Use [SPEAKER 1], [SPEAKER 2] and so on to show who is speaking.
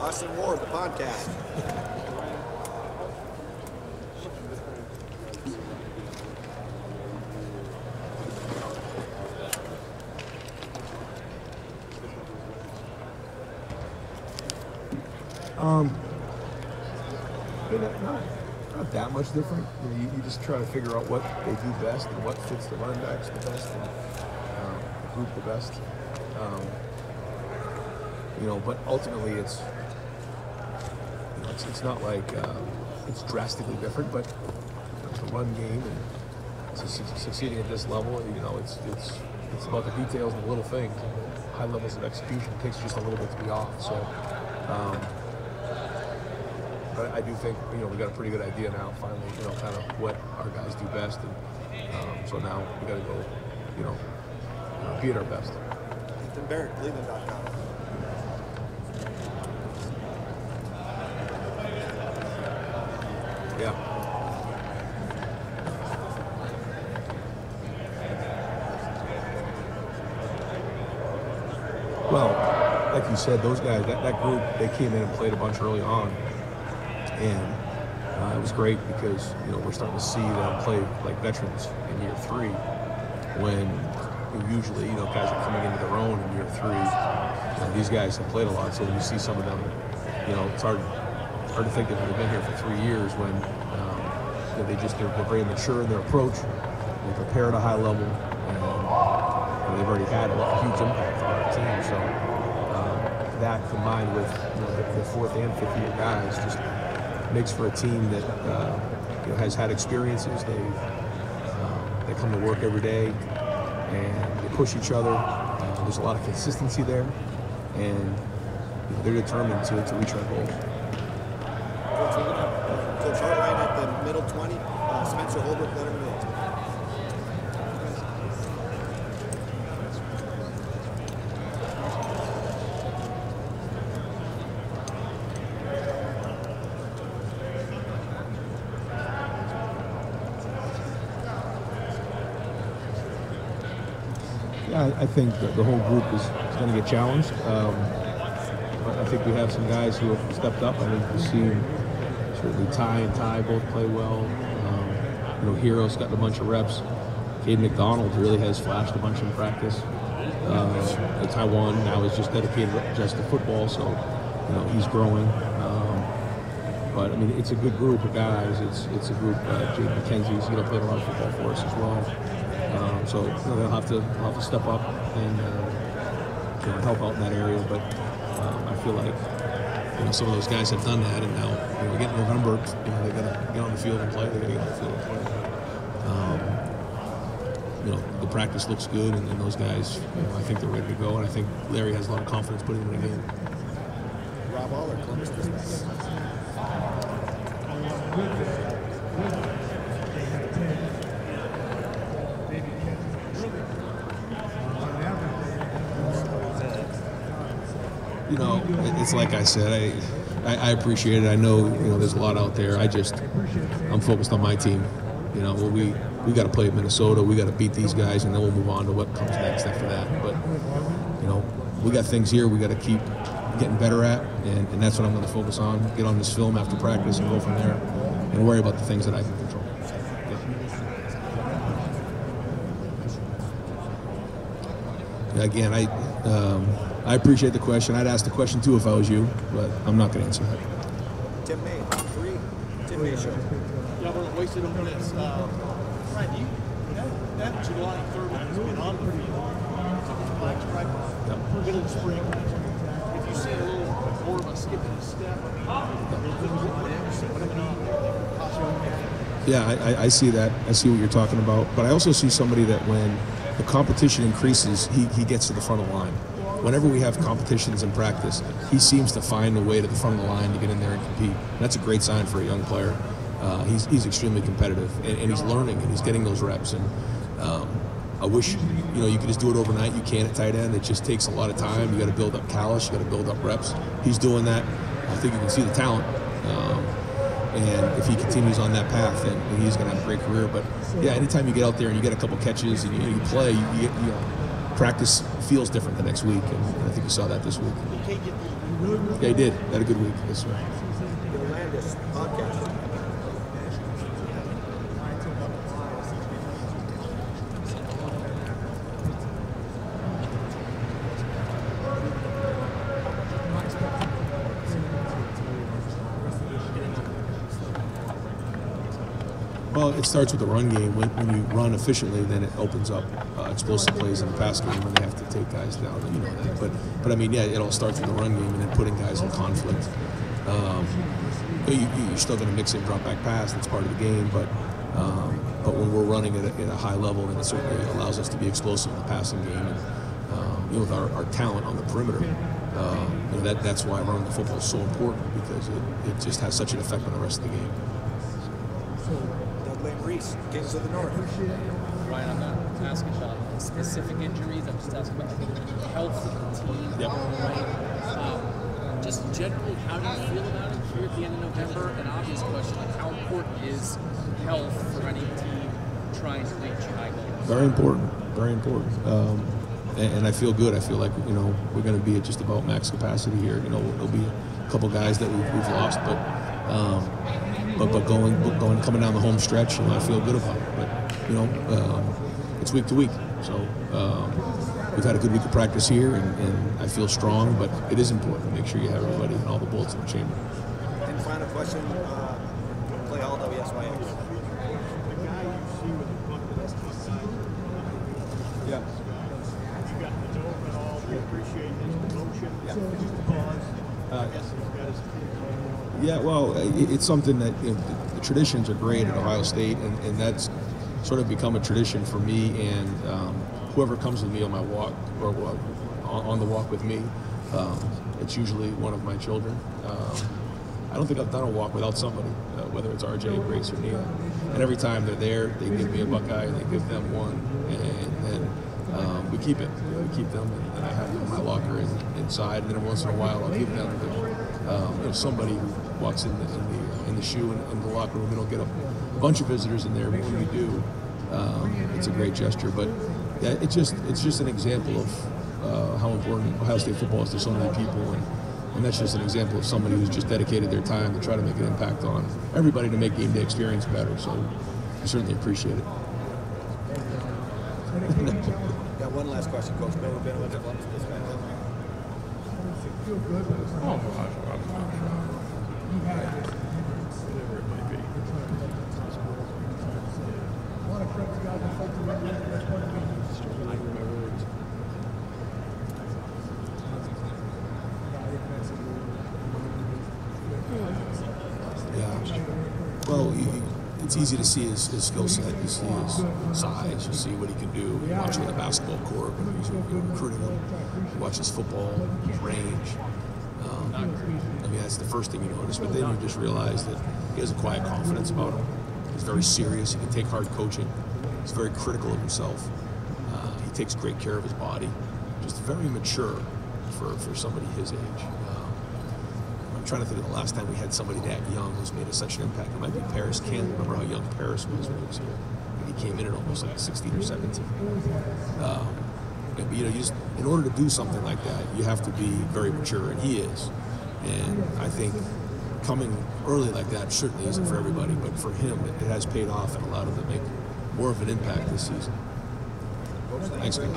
[SPEAKER 1] Austin Ward, the podcast.
[SPEAKER 2] Not that much different. You just try to figure out what they do best and what fits the running backs the best and the group the best. But ultimately it's not like it's drastically different, but it's a run game and succeeding at this level, it's about the details and the little things. High levels of execution takes just a little bit to be off. So, but I do think we got a pretty good idea now. Finally, kind of what our guys do best, and so now we got to go, be at our best.
[SPEAKER 1] Ethan Barrett, Cleveland.com.
[SPEAKER 2] Yeah. Well, like you said, those guys, that group, they came in and played a bunch early on, and it was great because we're starting to see them play like veterans in year 3, when usually guys are coming into their own in year 3. These guys have played a lot, so when you see some of them, it's hard to think that they've been here for 3 years when they're very mature in their approach. They prepare at a high level, and they've already had a huge impact on our team. So that combined with the 4th and 5th year guys just makes for a team that has had experiences. They come to work every day and they push each other. There's a lot of consistency there, and they're determined to reach our goals.
[SPEAKER 1] Coach Hartline at the middle 20, Spencer Holbrook, Leonard Mills.
[SPEAKER 2] Yeah, I think the whole group is going to get challenged. But I think we have some guys who have stepped up. I think we've seen certainly Ty and Ty both play well. Hero's gotten a bunch of reps. Caden McDonald really has flashed a bunch in practice. Taiwan now is just dedicated just to football, so he's growing. But I mean, it's a good group of guys. It's a group. Jake McKenzie's played a lot of football for us as well. So they'll have to step up and help out in that area. But I feel like some of those guys have done that, and now we get November. They got to get on the field and play. They got to get on the field and play. The practice looks good, and those guys, I think they're ready to go, and I think Larry has a lot of confidence putting them in the game.
[SPEAKER 1] Rob Aller, Columbus Dispatch.
[SPEAKER 2] It's like I said, I appreciate it. I know, there's a lot out there. I'm focused on my team. We got to play Minnesota. We got to beat these guys, and then we'll move on to what comes next after that. But, we got things here we got to keep getting better at, and that's what I'm going to focus on. Get on this film after practice and go from there and worry about the things that I can control. Yeah. Again, I appreciate the question. I'd ask the question too if I was you, but I'm not going to answer that.
[SPEAKER 1] Tim May, Tim May Show.
[SPEAKER 3] Y'all weren't wasted on this. Right, that July 3rd has been on the field. Flags right now. Middle of spring. If you see a little more of a skip in the step,
[SPEAKER 2] yeah, I see that. I see what you're talking about. But I also see somebody that when the competition increases, he gets to the front of the line. Whenever we have competitions in practice, he seems to find a way to the front of the line to get in there and compete. And that's a great sign for a young player. He's extremely competitive, and he's learning, and he's getting those reps. And I wish, you could just do it overnight. You can't at tight end. It just takes a lot of time. You got to build up callus. You got to build up reps. He's doing that. I think you can see the talent. And if he continues on that path, then he's going to have a great career. But yeah, anytime you get out there and you get a couple catches and you play, practice feels different the next week, and I think you saw that this week. Yeah, he did. Had a good week. Yes, sir.
[SPEAKER 1] Your Landis podcast.
[SPEAKER 2] Well, it starts with the run game. When you run efficiently, then it opens up explosive plays in the pass game when they have to take guys down. You know that. But I mean, yeah, it all starts with the run game and then putting guys in conflict. You're still going to mix in drop back pass. That's part of the game. But when we're running at a high level, then it certainly allows us to be explosive in the passing game. And with our talent on the perimeter, that's why running the football is so important, because it just has such an effect on the rest of the game.
[SPEAKER 1] Reese, Kings of the North.
[SPEAKER 4] Ryan, I'm not asking about specific injuries. I'm just asking about the health of the team.
[SPEAKER 2] Yep.
[SPEAKER 4] Right? Just generally, how do you feel about it here at the end of November? An obvious question, like how important is health for any team trying to reach high goals?
[SPEAKER 2] Very important. Very important. And I feel good. I feel like we're going to be at just about max capacity here. There'll be a couple guys that we've lost, but coming down the home stretch, I feel good about it. But it's week to week, so we've had a good week of practice here, and I feel strong. But it is important to make sure you have everybody and all the bullets in the chamber.
[SPEAKER 1] And final question: play all WSYX.
[SPEAKER 2] Yeah.
[SPEAKER 3] You got to know him at all. We appreciate his devotion.
[SPEAKER 2] Yeah, well, it's something that the traditions are great at Ohio State, and that's sort of become a tradition for me and whoever comes with me on my walk or on the walk with me. It's usually one of my children. I don't think I've done a walk without somebody, whether it's RJ, Grace, or Nia. And every time they're there, they give me a Buckeye and they give them one, and then we keep it. We keep them, and I have them in my locker inside. And then once in a while, I'll give them to somebody who walks in the shoe in the locker room. We don't get a bunch of visitors in there, but when we do, it's a great gesture. But yeah, it's just an example of how important Ohio State football is to so many people, and that's just an example of somebody who's just dedicated their time to try to make an impact on everybody to make game day experience better. So I certainly appreciate it.
[SPEAKER 1] Got one last question, Coach. Bill, been with the Bucks this guy.
[SPEAKER 5] Oh, gosh. Whatever it may be. I remember it.
[SPEAKER 2] Yeah. Well, it's easy to see his skill set. You see his size. You see what he can do. You watch him on the basketball court when he's recruiting him. You watch his football, his range. I mean, that's the first thing you notice. But then you just realize that he has a quiet confidence about him. He's very serious. He can take hard coaching. He's very critical of himself. He takes great care of his body. Just very mature for somebody his age. I'm trying to think of the last time we had somebody that young who's made such an impact. It might be Paris Campbell. Remember how young Paris was when he was here? And he came in at almost like 16 or 17. But in order to do something like that, you have to be very mature, and he is. And I think coming early like that certainly isn't for everybody, but for him, it has paid off and allowed him to make more of an impact this season. Thanks, guys.